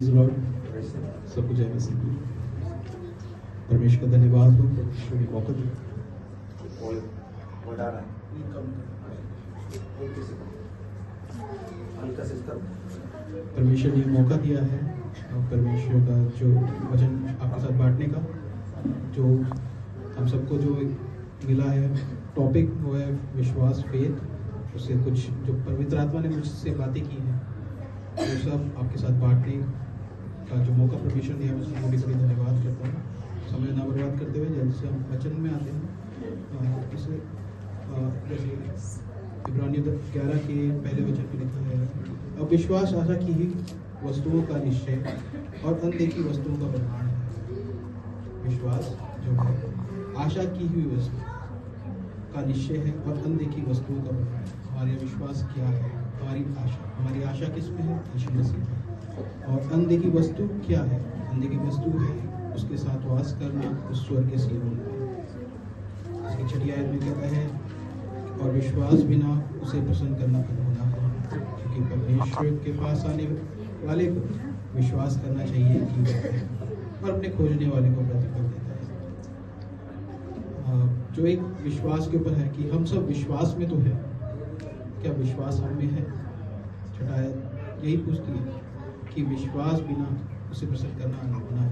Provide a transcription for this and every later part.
सब कुछ है परमेश्वर का धन्यवाद हो मौका दिया। परमेश्वर ने मौका दिया है और परमेश्वर का जो वचन आपके साथ बांटने का जो हम सबको जो मिला है टॉपिक वो है विश्वास फेथ। उससे कुछ जो पवित्र आत्मा ने मुझसे बातें की हैं वो सब आपके साथ बांटने का जो मौका परमेश्वर ने हमें उसके बड़ी धन्यवाद करता हूँ। समय ना बर्बाद करते हुए जल्द से हम वचन में आते हैं। जैसे इब्रानियों 11 के पहले वचन में लिखा है, अब विश्वास आशा की ही वस्तुओं का निश्चय और अनदेखी वस्तुओं का प्रमाण है। विश्वास जो है आशा की हुई वस्तु का निश्चय है और अनदेखी वस्तुओं का प्रमाण है। हमारा विश्वास क्या है? हमारी आशा किस में है? यीशु मसीह है। और अनदेखी वस्तु क्या है? अनदेखी वस्तु है उसके साथ वास करना उस स्वर्ग के सियोन में। इसकी 6 आयत में कहता है, और विश्वास बिना उसे प्रसन्न करना अधूरा है, क्योंकि परमेश्वर के पास आने वाले को विश्वास करना चाहिए कि वह है और अपने खोजने वाले को प्रतिफल देता है। जो एक विश्वास के ऊपर है कि हम सब विश्वास में तो है, क्या विश्वास हम में है? 6 आयत यही पूछती है कि विश्वास बिना उसे प्रसन्न करना अधूरा है।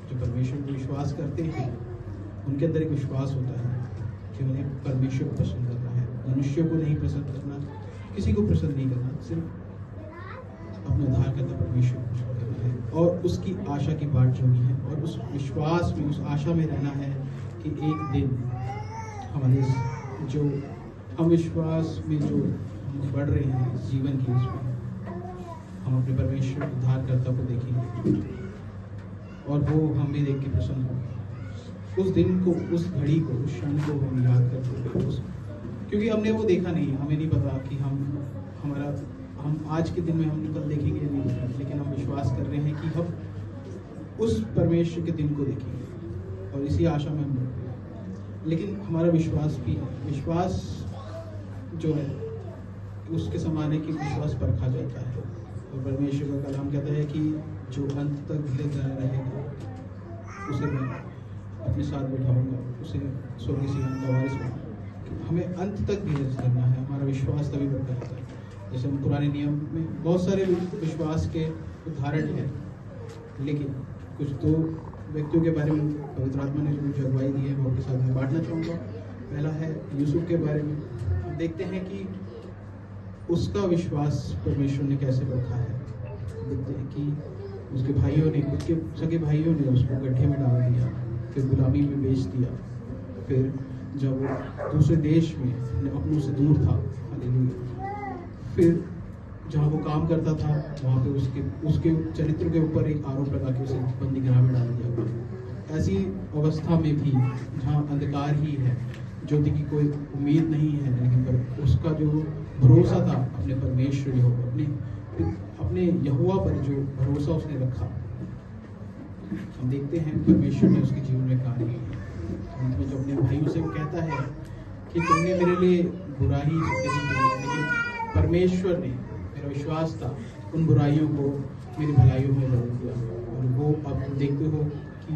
जो परमेश्वर को विश्वास करते हैं उनके अंदर एक विश्वास होता है कि उन्हें परमेश्वर को पसंद करना है, मनुष्य को नहीं पसंद करना, किसी को पसंद नहीं करना, सिर्फ अपना उद्धार करना परमेश्वर को पसंद करना है और उसकी आशा की बाट जोड़नी है और उस विश्वास में उस आशा में रहना है कि एक दिन हमारे जो हम विश्वास में जो हम बढ़ रहे हैं जीवन की उसमें हम अपने परमेश्वर उद्धारकर्ता को देखेंगे और वो हमें देख के प्रसन्न होंगे। उस दिन को, उस घड़ी को, उस क्षण को हम याद करते हैं क्योंकि हमने वो देखा नहीं, हमें नहीं पता कि हम आज के दिन में हम कल देखेंगे नहीं पता, लेकिन हम विश्वास कर रहे हैं कि हम उस परमेश्वर के दिन को देखेंगे और इसी आशा में हम बढ़ते हैं। लेकिन हमारा विश्वास भी है, विश्वास जो है उसके समान है कि विश्वास परखा जाता है और परमेश्वर का कलाम कहता है कि जो अंत तक धीरे धीरे रहेगा उसे मैं अपने साथ बैठाऊंगा, उसे स्वर्ग सियोन का वारिस बनाऊंगा। हमें अंत तक धीरज करना है, हमारा विश्वास तभी बढ़ता रहता है। जैसे हम पुराने नियम में बहुत सारे विश्वास के उदाहरण हैं, लेकिन कुछ दो व्यक्तियों के बारे में पवित्र आत्मा ने जो मुझे अगुवाई दी है वो आपके साथ में बांटना चाहूँगा। पहला है यूसुफ के बारे में। हम देखते हैं कि उसका विश्वास परमेश्वर ने कैसे रखा है। देखते हैं कि उसके भाइयों ने, उसके सगे भाइयों ने उसको गड्ढे में डाल दिया, फिर गुलामी में बेच दिया, फिर जब वो दूसरे देश में अपनों से दूर था, फिर जहाँ वो काम करता था वहाँ पे उसके चरित्र के ऊपर एक आरोप लगा के उसे बंदी गृह में डाल दिया गया। ऐसी अवस्था में भी जहाँ अंधकार ही है, ज्योति की कोई उम्मीद नहीं है, लेकिन पर उसका जो भरोसा था अपने परमेश्वर यहोवा, अपने यहोवा पर जो भरोसा उसने रखा, हम देखते हैं परमेश्वर ने उसके जीवन में कार्य किया। जो अपने भाइयों से वो कहता है कि तुमने मेरे लिए बुराई नहीं की, लेकिन परमेश्वर ने, मेरा विश्वास था, उन बुराइयों को मेरी भलाइयों में बदल दिया। और वो अब देखते हो कि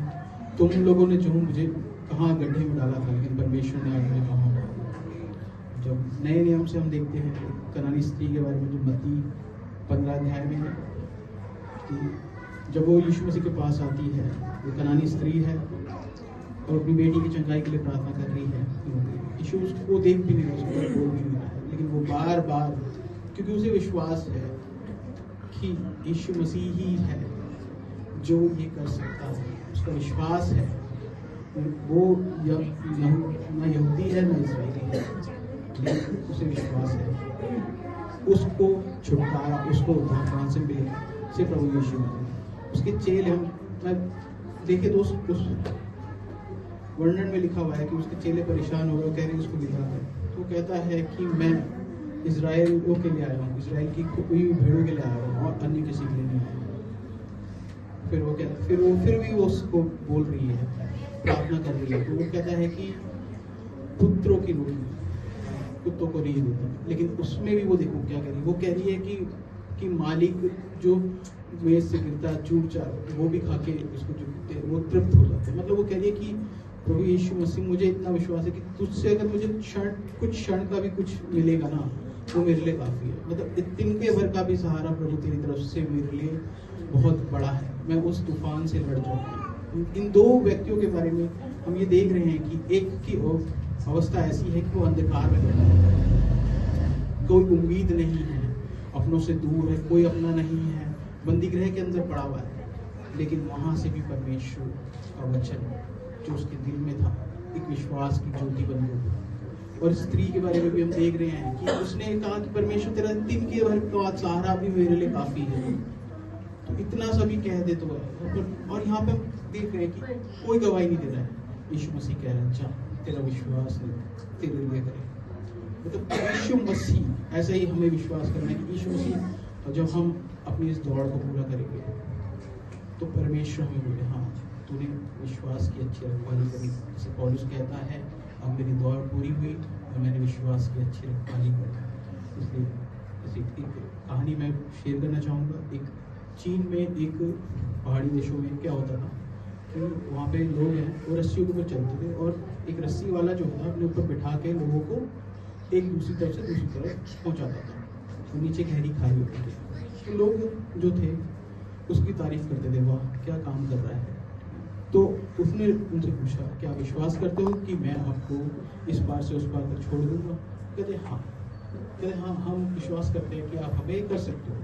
तुम लोगों ने जो मुझे कहाँ गड्ढे में डाला था, लेकिन परमेश्वर ने आगे कहाँ। जब नए नियम से हम देखते हैं कनानी स्त्री के बारे में, जो मत्ती 15 अध्याय में है कि जब वो यीशु मसीह के पास आती है, वो कनानी स्त्री है और अपनी बेटी की चंगाई के लिए प्रार्थना कर रही है। यीशु उसको देख भी नहीं रहा, उसको बोल भी नहीं रहा है, लेकिन वो बार बार, क्योंकि उसे विश्वास है कि यीशु मसीह ही है जो ये कर सकता है, उसका विश्वास है। वो ना यहूदी है ना इस्राएली है, लेकिन उसे विश्वास है उसको छुटकारा, उसको उद्धार से मिले सिर्फ प्रभु यीशु मसीह। उसके चेले हम देखे तो उस वर्णन में लिखा हुआ है कि उसके चेले परेशान हो गए, कह रहे उसको विधा है। तो कहता है कि मैं इजराइलियों के लिए आया हूँ, इजराइल की कोई भेड़ों के लिए आया हूँ और अन्य किसी के लिए नहीं आया। फिर भी वो उसको बोल रही है, प्रार्थना कर रही है। तो वो कहता है कि पुत्रों की रोटी कुत्तों को नहीं देता, लेकिन उसमें भी वो देखो क्या कह रही है। वो कह रही है कि कि मालिक जो मेज से गिरता चूर चार वो भी खा के उसको जो वो तृप्त हो जाते हैं। मतलब वो कह रही है कि प्रभु यीशु मसीह, मुझे इतना विश्वास है कि तुझसे अगर मुझे कुछ क्षण का भी कुछ मिलेगा ना, वो मेरे लिए काफ़ी है। मतलब तिनके भर का भी सहारा प्रभु तेरी तरफ से मेरे लिए बहुत बड़ा है, मैं उस तूफान से लड़ जाऊँगा। इन दो व्यक्तियों के बारे में हम ये देख रहे हैं कि एक की अवस्था ऐसी है कि वो अंधकार में बैठा है, कोई उम्मीद नहीं है, अपनों से दूर है, कोई अपना नहीं है, बंदी गृह के अंदर पड़ा हुआ है, लेकिन वहाँ से भी परमेश्वर का वचन जो उसके दिल में था एक विश्वास की ज्योति बन गई। और स्त्री के बारे में भी हम देख रहे हैं कि उसने कहा कि परमेश्वर तेरा तिनके भर का सहारा भी मेरे लिए काफी है। तो इतना सभी कह दे तो और यहाँ पे हम देख रहे हैं कि कोई गवाही नहीं दे रहा है, यीशु मसीह कह रहे हैं जा तेरा विश्वास तेरे लिए करे। मतलब यीशु मसीह ऐसा ही हमें विश्वास करना है कि यीशु मसीह जब हम अपनी इस दौड़ को पूरा करेंगे तो परमेश्वर हमें बोले हाँ तूने विश्वास की अच्छी रखवाली करी। जैसे पौलुस कहता है अब मेरी दौड़ पूरी हुई और मैंने विश्वास की अच्छी रखवाली करी। इसलिए एक कहानी मैं शेयर करना चाहूँगा। एक चीन में एक पहाड़ी देशों में क्या होता था कि वहाँ पे लोग हैं वो रस्सियों के ऊपर चलते थे और एक रस्सी वाला जो था अपने ऊपर बिठा के लोगों को एक दूसरी तरफ से दूसरी तरफ पहुँचाता था। तो नीचे गहरी खाई होती थी, तो लोग जो थे उसकी तारीफ करते थे, वाह क्या काम कर रहा है। तो उसने उनसे पूछा क्या विश्वास करते हो कि मैं आपको इस पार से उस पार तक छोड़ दूंगा? कहते हाँ हम विश्वास करते हैं कि आप हमें कर सकते हो।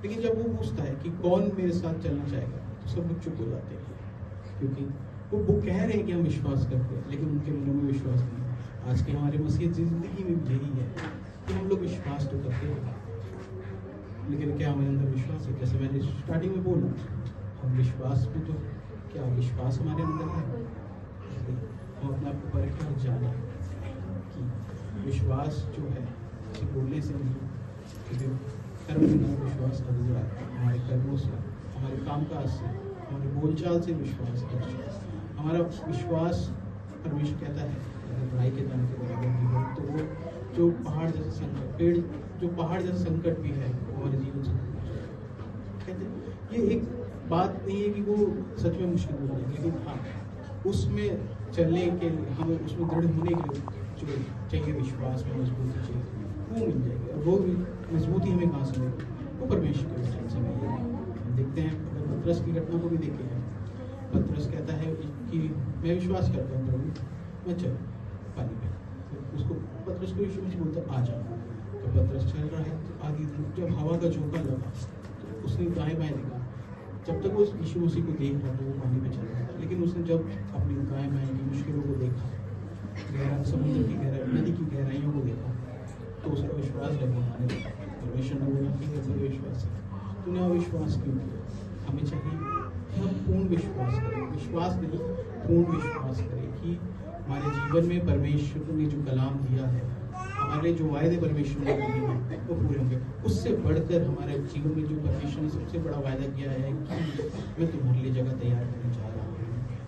लेकिन जब वो पूछता है कि कौन मेरे साथ चलना चाहेगा तो सब लोग चुप हो जाते हैं, क्योंकि वो कह रहे हैं कि हम विश्वास करते हैं लेकिन उनके मनों में विश्वास नहीं। आज के हमारे मसीह जिंदगी में भी यही है कि हम लोग विश्वास तो करते हैं लेकिन क्या हमारे अंदर विश्वास है? जैसे मैंने स्टार्टिंग में बोला हम विश्वास में तो क्या विश्वास हमारे अंदर है? हम अपने आप को परखना जाना कि विश्वास जो है किसी बोलने से नहीं, क्योंकि कर्म बिना विश्वास अधूरा है। हमारे कर्मों से, हमारे कामकाज से, हमारे बोलचाल से विश्वास है। हमारा विश्वास परमेश्वर कहता है अगर राई के दाने के बराबर भी हो तो वो जो पहाड़ जैसे संकट पेड़ जो पहाड़ जैसा संकट भी है हमारे जीवन से कहते हैं। ये एक बात नहीं है कि वो सच में मुश्किल हो जाए, लेकिन हाँ उसमें चलने के लिए हमें उसमें दृढ़ होने के लिए जो चाहिए विश्वास में मजबूती चाहिए वो मिल जाएगी। और वो मजबूती हमें कहाँ से मिलेगी? वो परमेश्वर के वचन से मिलेगी। हम देखते हैं अगर पतरस की घटना को भी देखें, पतरस कहता है कि मैं विश्वास करता हूँ प्रभु मैं चल पानी पे, तो उसको पतरस को यीशु मसीह बोलता आ जा। तो पतरस चल रहा है तो आधी जब हवा का झोंका लगा तो उसने दाएं बाएं देखा। जब तक वो यीशु मसीह को देख रहा था वो पानी में चल रहा था, लेकिन उसने जब अपनी दाएं बाएं की मुश्किलों को देखा, गहरा समुद्र की गहराई नदी की गहराइयों को देखा तो उसका विश्वास डगमगाने लगा। परमेश्वर ने बोला कि ऐसा विश्वास है तूने अविश्वास क्यों किया? हमें चाहिए कि हम पूर्ण विश्वास करें, विश्वास नहीं पूर्ण विश्वास करें कि हमारे जीवन में परमेश्वर ने जो कलाम दिया है, हमारे जो वायदे परमेश्वर ने दिए हैं वो पूरे होंगे। उससे बढ़कर हमारे जीवन में जो परमेश्वर ने सबसे बड़ा वायदा किया है कि मैं तुम्हारे लिए जगह तैयार करने जा रहा हूँ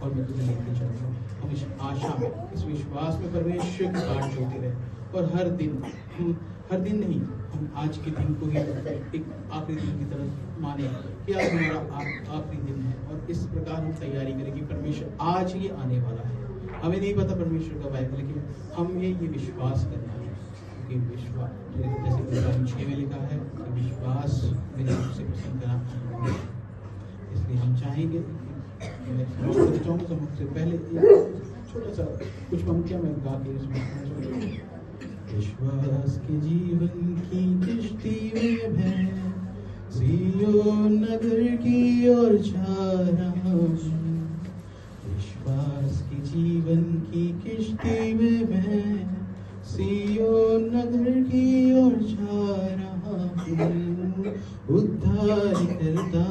और मैं तुम्हें लेके चलूँगा। हम इस आशा में इस विश्वास में परमेश्वर की बाट जोते रहे और हर दिन नहीं हम आज के दिन को ही एक आखिरी दिन की तरह माने कि आज हमारा आखिरी दिन है और इस प्रकार हम तैयारी करें कि परमेश्वर आज ही आने वाला है। हमें नहीं पता परमेश्वर कब आएगा, लेकिन हमें ये विश्वास करना है कि विश्वास जैसे 6 में लिखा है कि विश्वास मेरे सबसे पसंद करा। इसलिए हम चाहेंगे मैं चाहूँगा सबसे पहले एक छोटा सा कुछ पंक्तियाँ मैं गा के इसमें विश्वास के जीवन की किश्ती में मैं सियोन नगर की ओर जा रहा हूँ। विश्वास के जीवन की किश्ती में मैं सियोन नगर की ओर जा रहा हूँ। उद्धार करता